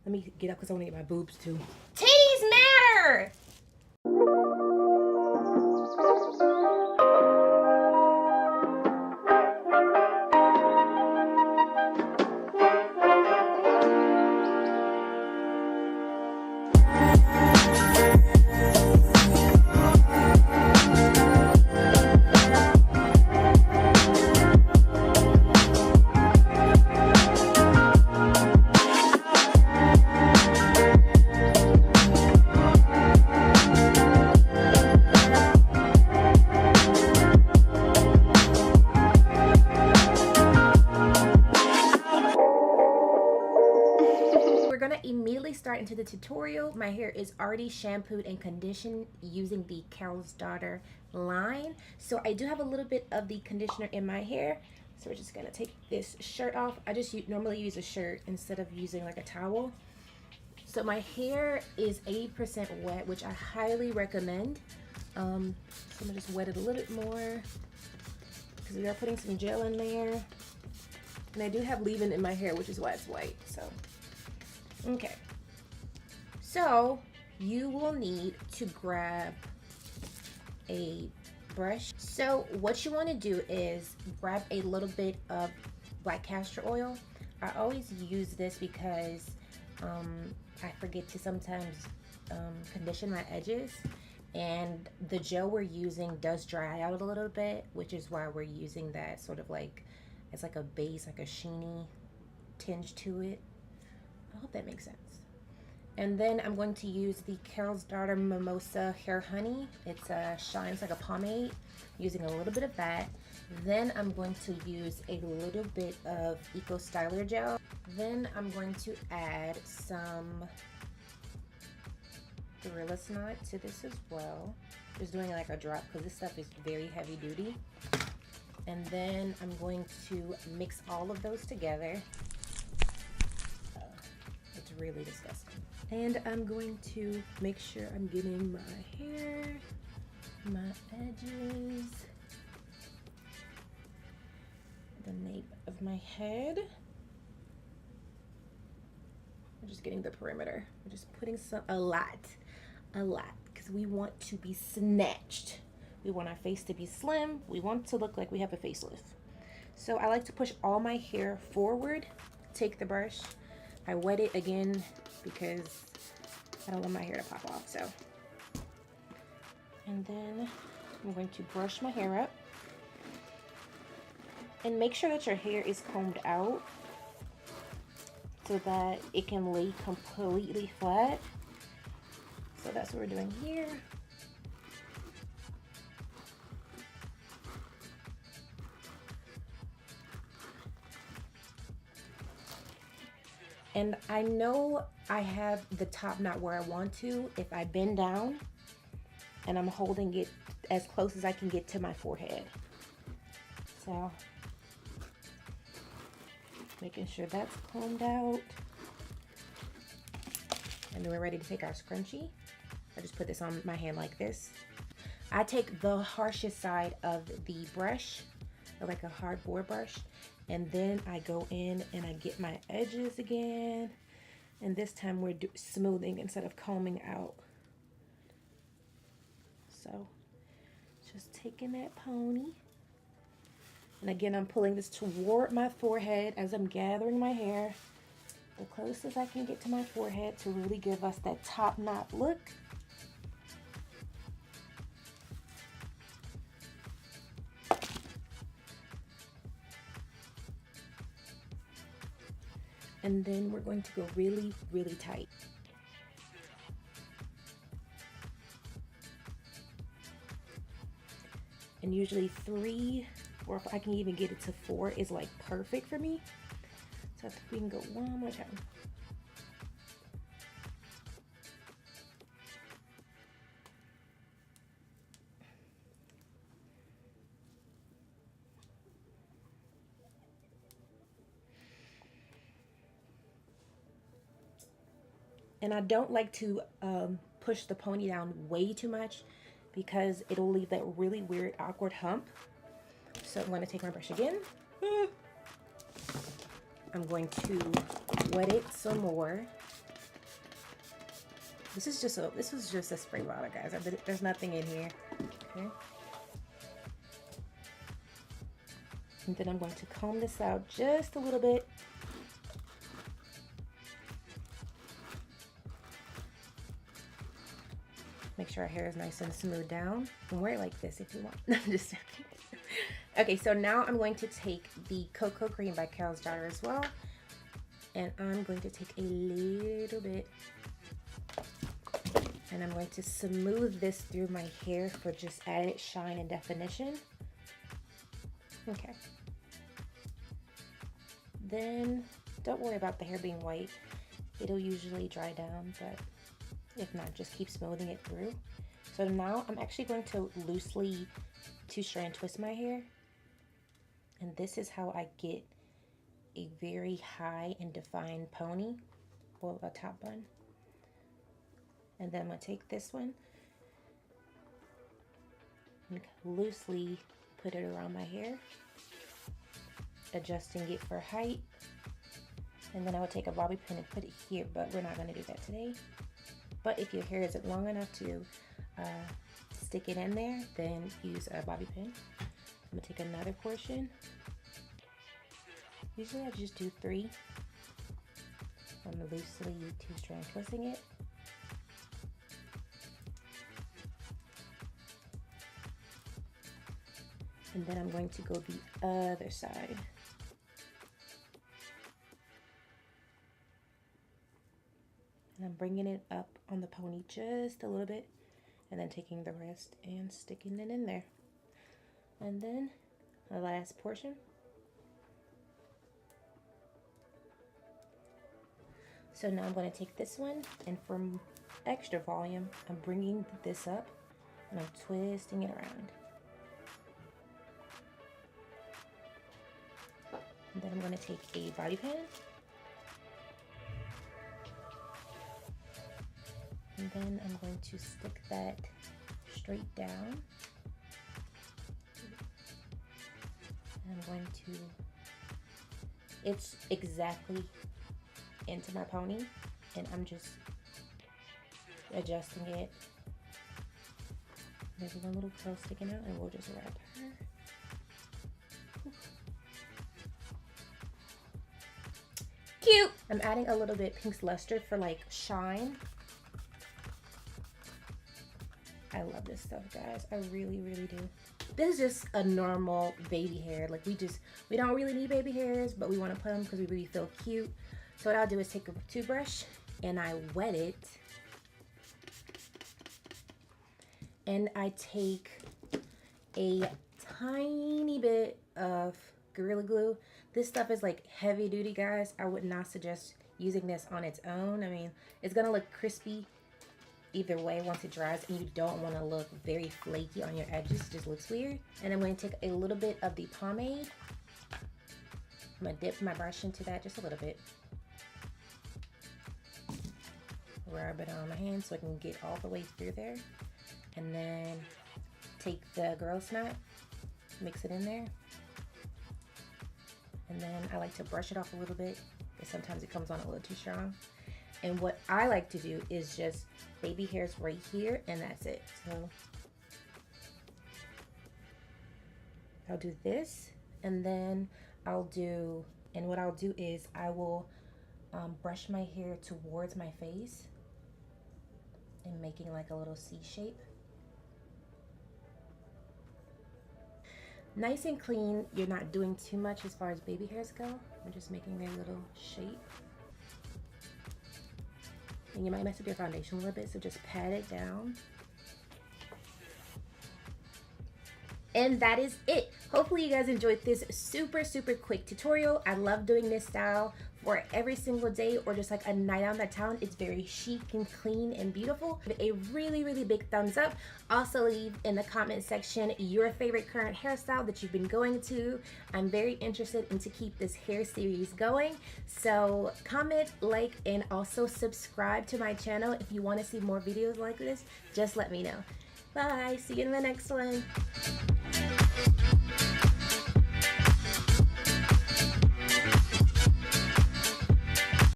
Let me get up because I want to get my boobs too. Titties matter! Immediately start into the tutorial. My hair is already shampooed and conditioned using the Carol's Daughter line. So I do have a little bit of the conditioner in my hair. So we're just gonna take this shirt off. I just normally use a shirt instead of using like a towel. So my hair is 80% wet, which I highly recommend. So I'm gonna just wet it a little bit more because we are putting some gel in there. And I do have leave-in in my hair, which is why it's white, so. Okay, so you will need to grab a brush. So what you want to do is grab a little bit of black castor oil. I always use this because I forget to sometimes condition my edges, and the gel we're using does dry out a little bit, which is why we're using that sort of like, it's like a base, like a sheeny tinge to it. I hope that makes sense. And then I'm going to use the Carol's Daughter Mimosa Hair Honey. It shines like a pomade, using a little bit of that. Then I'm going to use a little bit of Eco Styler Gel. Then I'm going to add some Gorilla Snot to this as well. Just doing like a drop because this stuff is very heavy duty. And then I'm going to mix all of those together. It's really disgusting. And I'm going to make sure I'm getting my hair, my edges, the nape of my head. I'm just getting the perimeter. I'm just putting a lot, because we want to be snatched. We want our face to be slim. We want to look like we have a facelift. So I like to push all my hair forward, take the brush. I wet it again because I don't want my hair to pop off, so. And then I'm going to brush my hair up. And make sure that your hair is combed out so that it can lay completely flat. So that's what we're doing here. And I know I have the top not where I want to if I bend down and I'm holding it as close as I can get to my forehead. So, making sure that's combed out. And then we're ready to take our scrunchie. I just put this on my hand like this. I take the harshest side of the brush, like a hardboard brush, and then I go in and I get my edges again. And this time we're smoothing instead of combing out. So just taking that pony. And again, I'm pulling this toward my forehead as I'm gathering my hair, the closest I can get to my forehead to really give us that top knot look. And then we're going to go really, really tight. And usually 3, or if I can even get it to 4 is like perfect for me. So we can go one more time. And I don't like to push the pony down way too much because it'll leave that really weird, awkward hump. So I'm going to take my brush again. I'm going to wet it some more. This was just a spray bottle, guys. There's nothing in here. Okay. And then I'm going to comb this out just a little bit. Make sure our hair is nice and smooth down. You can wear it like this if you want. I'm just joking. Okay, so now I'm going to take the Cocoa Cream by Carol's Daughter as well. And I'm going to take a little bit. And I'm going to smooth this through my hair for just added shine and definition. Okay. Then don't worry about the hair being white. It'll usually dry down, but if not, just keep smoothing it through. So now I'm actually going to loosely two-strand twist my hair. And this is how I get a very high and defined pony, or a top bun. And then I'm going to take this one and loosely put it around my hair, adjusting it for height. And then I would take a bobby pin and put it here, but we're not going to do that today. But if your hair isn't long enough to stick it in there, then use a bobby pin. I'm going to take another portion. Usually I just do 3. I'm loosely two-strand twisting it. And then I'm going to go the other side. And I'm bringing it up on the pony just a little bit, and then taking the rest and sticking it in there. And then the last portion. So now I'm going to take this one, and for extra volume, I'm bringing this up and I'm twisting it around. And then I'm going to take a bobby pin. And then I'm going to stick that straight down. And I'm going to, it's exactly into my pony, and I'm just adjusting it. There's one little curl sticking out, and we'll just wrap her. Cute! I'm adding a little bit Pink's Luster for like shine. I love this stuff, guys. I really, really do. This is just a normal baby hair. Like we don't really need baby hairs, but we want to put them because we really feel cute. So what I'll do is take a toothbrush and I wet it. And I take a tiny bit of Gorilla Glue. This stuff is like heavy duty, guys. I would not suggest using this on its own. I mean, it's gonna look crispy either way once it dries, and you don't want to look very flaky on your edges. It just looks weird. And I'm going to take a little bit of the pomade. I'm going to dip my brush into that just a little bit. Rub it on my hand so I can get all the way through there. And then take the Girl Snot, mix it in there. And then I like to brush it off a little bit because sometimes it comes on a little too strong. And what I like to do is just baby hairs right here, and that's it. So I'll do this, and then what I'll do is I will brush my hair towards my face and making like a little C shape. Nice and clean. You're not doing too much as far as baby hairs go. I'm just making their little shape. And you might mess up your foundation a little bit, so just pat it down. And that is it. Hopefully you guys enjoyed this super quick tutorial. I love doing this style for every single day or just like a night out in the town. It's very chic and clean and beautiful. Give it a really big thumbs up. Also leave in the comment section your favorite current hairstyle that you've been going to. I'm very interested in to keep this hair series going. So comment, like, and also subscribe to my channel if you want to see more videos like this. Just let me know. Bye. See you in the next one.